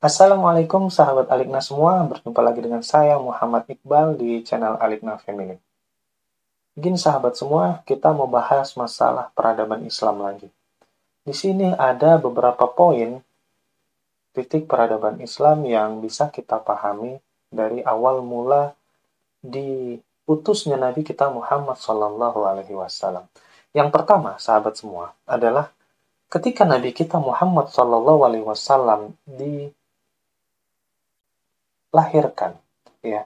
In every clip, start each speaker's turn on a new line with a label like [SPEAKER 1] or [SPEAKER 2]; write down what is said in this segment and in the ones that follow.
[SPEAKER 1] Assalamualaikum sahabat Alikna semua, berjumpa lagi dengan saya Muhammad Iqbal di channel Alikna Family. Mungkin sahabat semua, kita mau bahas masalah peradaban Islam lagi. Di sini ada beberapa poin titik peradaban Islam yang bisa kita pahami dari awal mula diutusnya Nabi kita Muhammad Sallallahu Alaihi Wasallam. Yang pertama, sahabat semua, adalah ketika Nabi kita Muhammad Sallallahu Alaihi Wasallam dilahirkan, ya,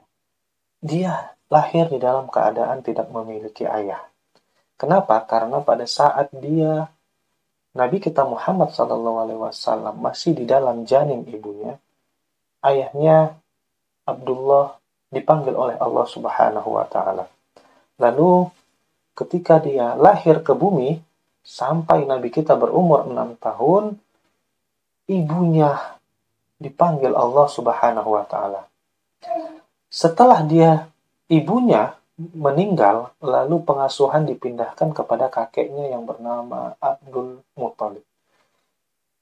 [SPEAKER 1] dia lahir di dalam keadaan tidak memiliki ayah. Kenapa? Karena pada saat Nabi kita Muhammad SAW masih di dalam janin ibunya, ayahnya Abdullah dipanggil oleh Allah Subhanahu wa Ta'ala. Lalu ketika dia lahir ke bumi, sampai Nabi kita berumur 6 tahun, ibunya dipanggil Allah Subhanahu wa Ta'ala. Setelah ibunya meninggal, lalu pengasuhan dipindahkan kepada kakeknya yang bernama Abdul Muthalib.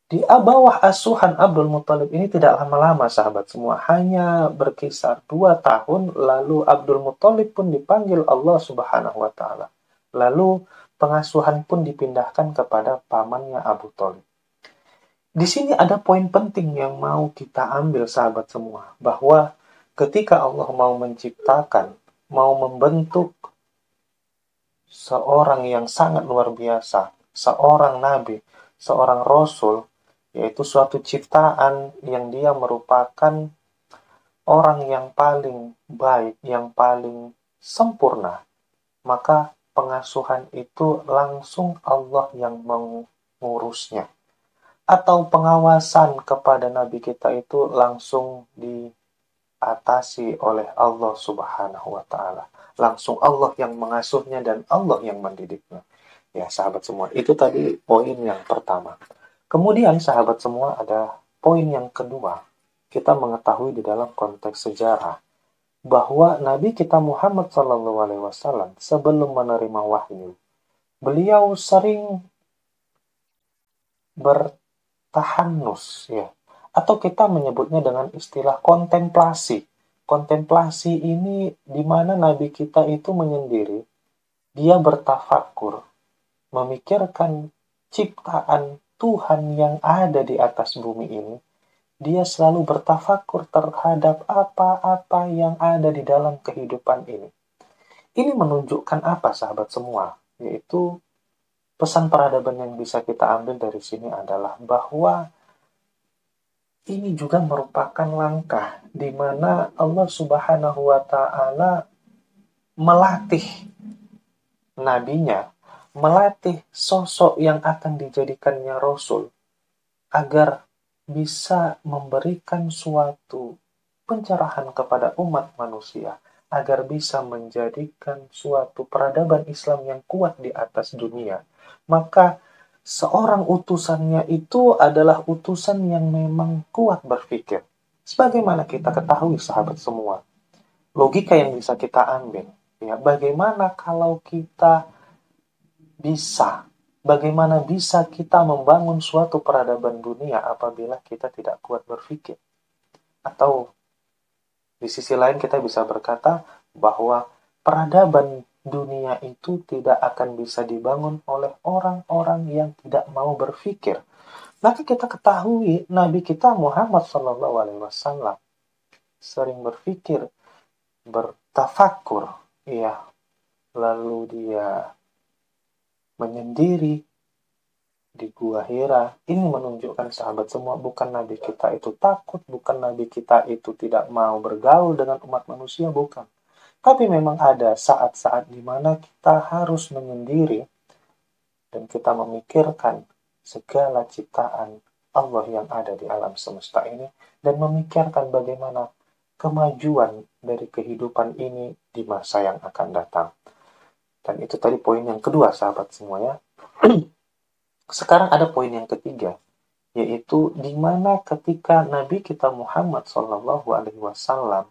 [SPEAKER 1] Di bawah asuhan Abdul Muthalib ini tidak lama-lama sahabat semua, hanya berkisar 2 tahun, lalu Abdul Muthalib pun dipanggil Allah Subhanahu wa Ta'ala. Lalu pengasuhan pun dipindahkan kepada pamannya Abu Thalib. Di sini ada poin penting yang mau kita ambil sahabat semua, bahwa ketika Allah mau menciptakan, mau membentuk seorang yang sangat luar biasa, seorang nabi, seorang rasul, yaitu suatu ciptaan yang dia merupakan orang yang paling baik, yang paling sempurna, maka pengasuhan itu langsung Allah yang mengurusnya. Atau pengawasan kepada nabi kita itu langsung diatasi oleh Allah Subhanahu wa Ta'ala. Langsung Allah yang mengasuhnya dan Allah yang mendidiknya. Ya, sahabat semua, itu tadi poin yang pertama. Kemudian, sahabat semua, ada poin yang kedua. Kita mengetahui di dalam konteks sejarah bahwa Nabi kita Muhammad SAW sebelum menerima wahyu, beliau sering bertahanus, ya, atau kita menyebutnya dengan istilah kontemplasi. Kontemplasi ini di mana Nabi kita itu menyendiri, dia bertafakur, memikirkan ciptaan Tuhan yang ada di atas bumi ini. Dia selalu bertafakur terhadap apa-apa yang ada di dalam kehidupan ini. Ini menunjukkan apa, sahabat semua? Yaitu pesan peradaban yang bisa kita ambil dari sini adalah bahwa ini juga merupakan langkah di mana Allah Subhanahu wa Ta'ala melatih nabinya, melatih sosok yang akan dijadikannya rasul agar bisa memberikan suatu pencerahan kepada umat manusia, agar bisa menjadikan suatu peradaban Islam yang kuat di atas dunia. Maka seorang utusannya itu adalah utusan yang memang kuat berpikir. Sebagaimana kita ketahui, sahabat semua, logika yang bisa kita ambil, ya, bagaimana kalau kita bagaimana bisa kita membangun suatu peradaban dunia apabila kita tidak kuat berpikir? Atau di sisi lain kita bisa berkata bahwa peradaban dunia itu tidak akan bisa dibangun oleh orang-orang yang tidak mau berpikir. Maka kita ketahui Nabi kita Muhammad SAW sering berpikir, bertafakur, ya, lalu dia menyendiri di Gua Hira. Ini menunjukkan, sahabat semua, bukan Nabi kita itu takut, bukan Nabi kita itu tidak mau bergaul dengan umat manusia, bukan. Tapi memang ada saat-saat di mana kita harus menyendiri dan kita memikirkan segala ciptaan Allah yang ada di alam semesta ini dan memikirkan bagaimana kemajuan dari kehidupan ini di masa yang akan datang. Dan itu tadi poin yang kedua, sahabat semuanya. Sekarang ada poin yang ketiga, yaitu di mana ketika Nabi kita Muhammad SAW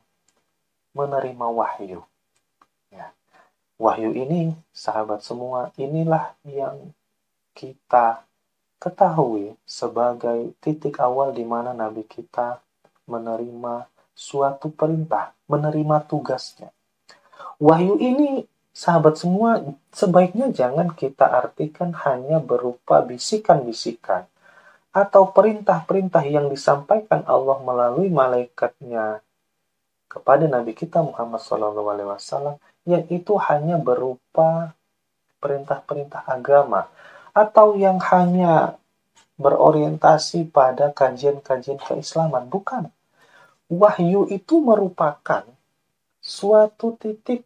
[SPEAKER 1] menerima wahyu. Ya. Wahyu ini, sahabat semua, inilah yang kita ketahui sebagai titik awal di mana Nabi kita menerima suatu perintah, menerima tugasnya. Wahyu ini, sahabat semua, sebaiknya jangan kita artikan hanya berupa bisikan-bisikan atau perintah-perintah yang disampaikan Allah melalui malaikatnya kepada Nabi kita Muhammad SAW, yang itu hanya berupa perintah-perintah agama atau yang hanya berorientasi pada kajian-kajian keislaman. Bukan. Wahyu itu merupakan suatu titik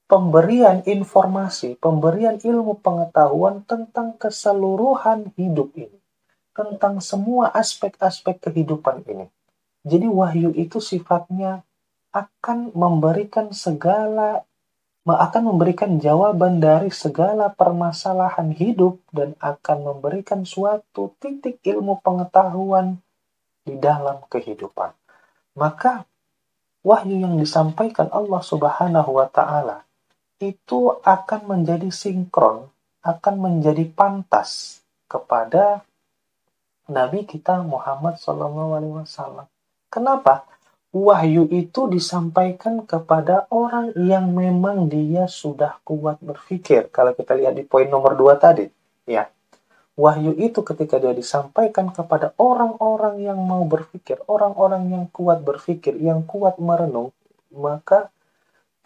[SPEAKER 1] pemberian informasi, pemberian ilmu pengetahuan tentang keseluruhan hidup ini, tentang semua aspek-aspek kehidupan ini. Jadi wahyu itu sifatnya akan memberikan jawaban dari segala permasalahan hidup dan akan memberikan suatu titik ilmu pengetahuan di dalam kehidupan. Maka wahyu yang disampaikan Allah Subhanahu wa Ta'ala itu akan menjadi sinkron, akan menjadi pantas kepada Nabi kita Muhammad SAW. Kenapa? Wahyu itu disampaikan kepada orang yang memang dia sudah kuat berpikir. Kalau kita lihat di poin nomor 2 tadi, ya. Wahyu itu ketika dia disampaikan kepada orang-orang yang mau berpikir, orang-orang yang kuat berpikir, yang kuat merenung, maka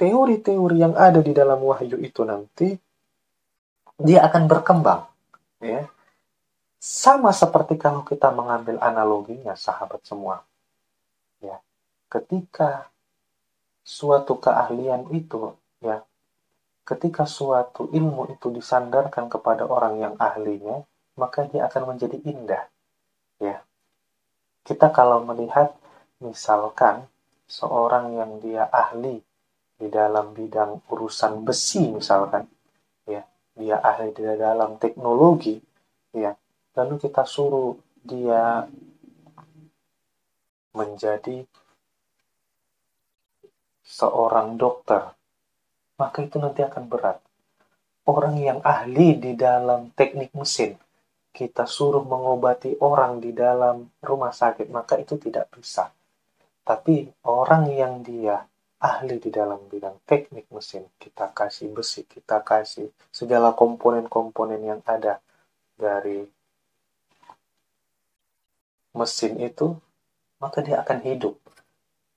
[SPEAKER 1] teori-teori yang ada di dalam wahyu itu nanti dia akan berkembang, ya. Sama seperti kalau kita mengambil analoginya, sahabat semua, ya. Ketika suatu keahlian itu, ya, ketika suatu ilmu itu disandarkan kepada orang yang ahlinya, maka dia akan menjadi indah, ya. Kita kalau melihat misalkan seorang yang dia ahli di dalam bidang urusan besi misalkan, ya, dia ahli di dalam teknologi, ya, lalu kita suruh dia menjadi seorang dokter, maka itu nanti akan berat. Orang yang ahli di dalam teknik mesin, kita suruh mengobati orang di dalam rumah sakit, maka itu tidak bisa. Tapi orang yang dia ahli di dalam bidang teknik mesin, kita kasih besi, kita kasih segala komponen-komponen yang ada dari mesin itu, maka dia akan hidup.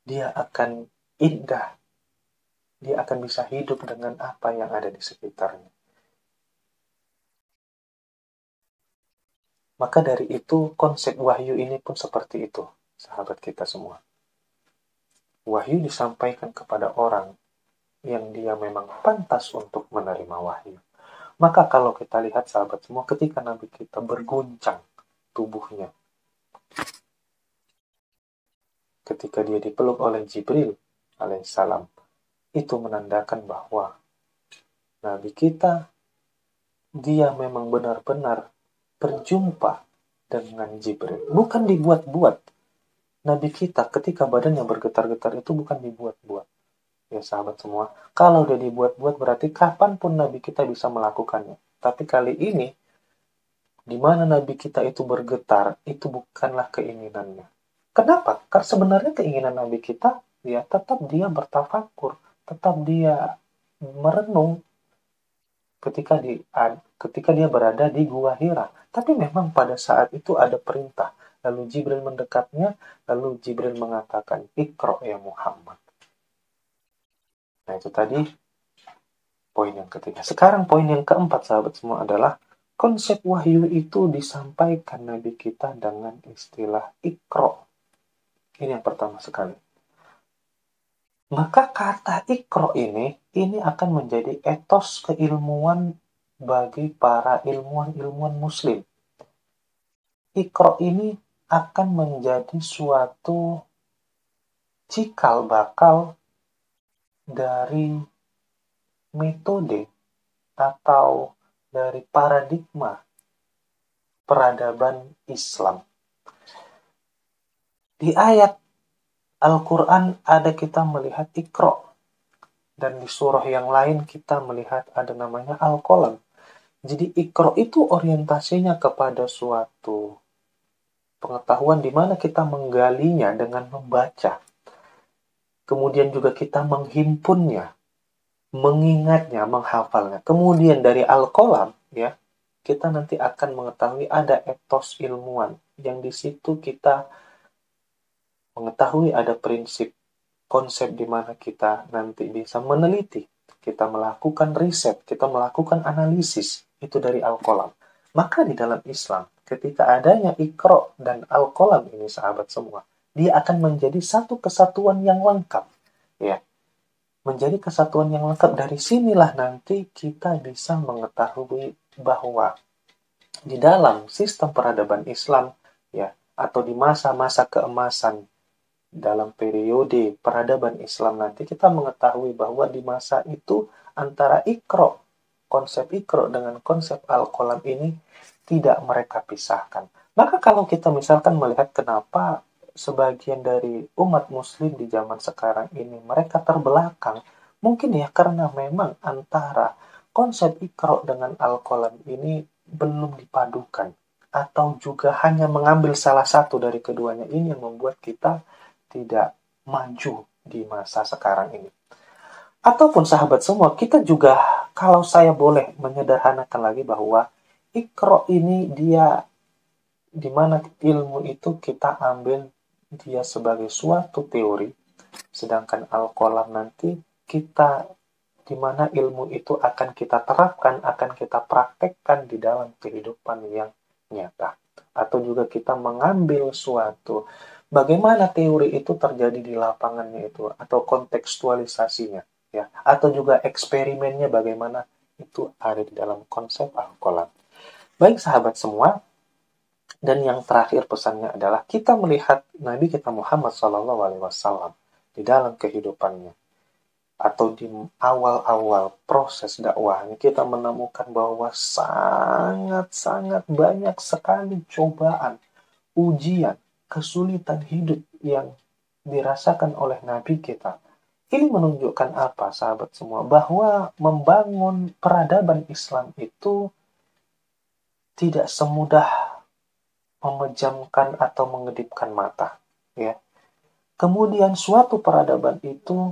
[SPEAKER 1] Dia akan indah. Dia akan bisa hidup dengan apa yang ada di sekitarnya. Maka dari itu, konsep wahyu ini pun seperti itu, sahabat kita semua. Wahyu disampaikan kepada orang yang dia memang pantas untuk menerima wahyu. Maka kalau kita lihat, sahabat semua, ketika Nabi kita berguncang tubuhnya, ketika dia dipeluk oleh Jibril alaihissalam, itu menandakan bahwa Nabi kita, dia memang benar-benar berjumpa dengan Jibril. Bukan dibuat-buat. Nabi kita ketika badannya bergetar-getar itu bukan dibuat-buat. Ya sahabat semua, kalau udah dibuat-buat berarti kapanpun Nabi kita bisa melakukannya. Tapi kali ini, di mana Nabi kita itu bergetar, itu bukanlah keinginannya. Kenapa? Karena sebenarnya keinginan Nabi kita, ya tetap dia bertafakur, tetap dia merenung ketika dia berada di Gua Hira. Tapi memang pada saat itu ada perintah. Lalu Jibril mendekatnya, lalu Jibril mengatakan, "Iqra ya Muhammad." Nah itu tadi poin yang ketiga. Sekarang poin yang keempat, sahabat semua, adalah konsep wahyu itu disampaikan Nabi kita dengan istilah Iqra. Ini yang pertama sekali. Maka kata Iqra ini akan menjadi etos keilmuan bagi para ilmuwan-ilmuwan muslim. Iqra ini akan menjadi suatu cikal bakal dari metode atau dari paradigma peradaban Islam. Di ayat Al-Quran ada kita melihat Iqra, dan di surah yang lain kita melihat ada namanya Al-Qalam. Jadi Iqra itu orientasinya kepada suatu Pengetahuan di mana kita menggalinya dengan membaca. Kemudian juga kita menghimpunnya, mengingatnya, menghafalnya. Kemudian dari Al-Qalam, ya, kita nanti akan mengetahui ada etos ilmuwan yang di situ kita mengetahui ada prinsip konsep di mana kita nanti bisa meneliti, kita melakukan riset, kita melakukan analisis itu dari Al-Qalam. Maka di dalam Islam, ketika adanya Iqra dan Al-Qalam ini sahabat semua, dia akan menjadi satu kesatuan yang lengkap, ya. Menjadi kesatuan yang lengkap. Dari sinilah nanti kita bisa mengetahui bahwa di dalam sistem peradaban Islam, ya, atau di masa-masa keemasan dalam periode peradaban Islam nanti, kita mengetahui bahwa di masa itu antara Iqra, konsep Iqra dengan konsep Al-Qalam ini tidak mereka pisahkan. Maka kalau kita misalkan melihat kenapa sebagian dari umat muslim di zaman sekarang ini mereka terbelakang, mungkin ya karena memang antara konsep Iqra dengan Al-Qalam ini belum dipadukan, atau juga hanya mengambil salah satu dari keduanya. Ini yang membuat kita tidak maju di masa sekarang ini. Ataupun sahabat semua, kita juga, kalau saya boleh menyederhanakan lagi, bahwa Iqra ini dia di mana ilmu itu kita ambil dia sebagai suatu teori, sedangkan Al-Qalam nanti kita di mana ilmu itu akan kita terapkan, akan kita praktekkan di dalam kehidupan yang nyata. Atau juga kita mengambil suatu, bagaimana teori itu terjadi di lapangannya itu, atau kontekstualisasinya, ya, atau juga eksperimennya bagaimana, itu ada di dalam konsep Al-Qalam. Baik sahabat semua, dan yang terakhir pesannya adalah kita melihat Nabi kita Muhammad SAW di dalam kehidupannya, atau di awal-awal proses dakwahnya, kita menemukan bahwa sangat-sangat banyak sekali cobaan, ujian, kesulitan hidup yang dirasakan oleh Nabi kita. Ini menunjukkan apa, sahabat semua? Bahwa membangun peradaban Islam itu tidak semudah memejamkan atau mengedipkan mata, ya. Kemudian suatu peradaban itu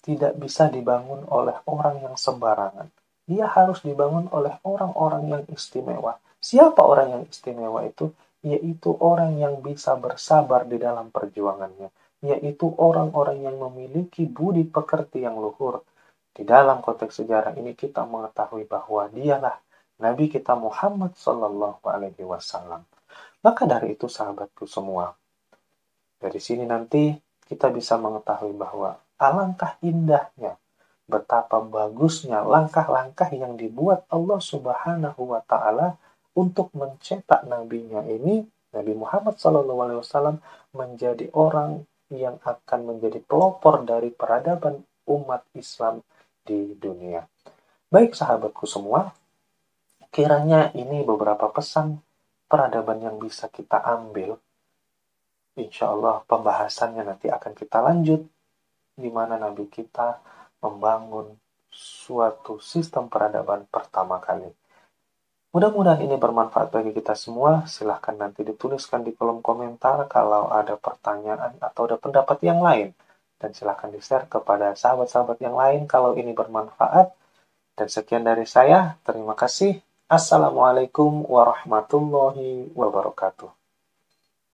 [SPEAKER 1] tidak bisa dibangun oleh orang yang sembarangan. Dia harus dibangun oleh orang-orang yang istimewa. Siapa orang yang istimewa itu? Yaitu orang yang bisa bersabar di dalam perjuangannya. Yaitu orang-orang yang memiliki budi pekerti yang luhur. Di dalam konteks sejarah ini kita mengetahui bahwa dialah Nabi kita Muhammad Sallallahu Alaihi Wasallam. Maka dari itu sahabatku semua, dari sini nanti kita bisa mengetahui bahwa alangkah indahnya, betapa bagusnya langkah-langkah yang dibuat Allah Subhanahu wa Ta'ala untuk mencetak nabinya ini, Nabi Muhammad SAW, menjadi orang yang akan menjadi pelopor dari peradaban umat Islam di dunia. Baik sahabatku semua, kiranya ini beberapa pesan peradaban yang bisa kita ambil. Insya Allah pembahasannya nanti akan kita lanjut, di mana Nabi kita membangun suatu sistem peradaban pertama kali. Mudah-mudahan ini bermanfaat bagi kita semua. Silahkan nanti dituliskan di kolom komentar kalau ada pertanyaan atau ada pendapat yang lain. Dan silahkan di-share kepada sahabat-sahabat yang lain kalau ini bermanfaat. Dan sekian dari saya. Terima kasih. Assalamualaikum warahmatullahi wabarakatuh.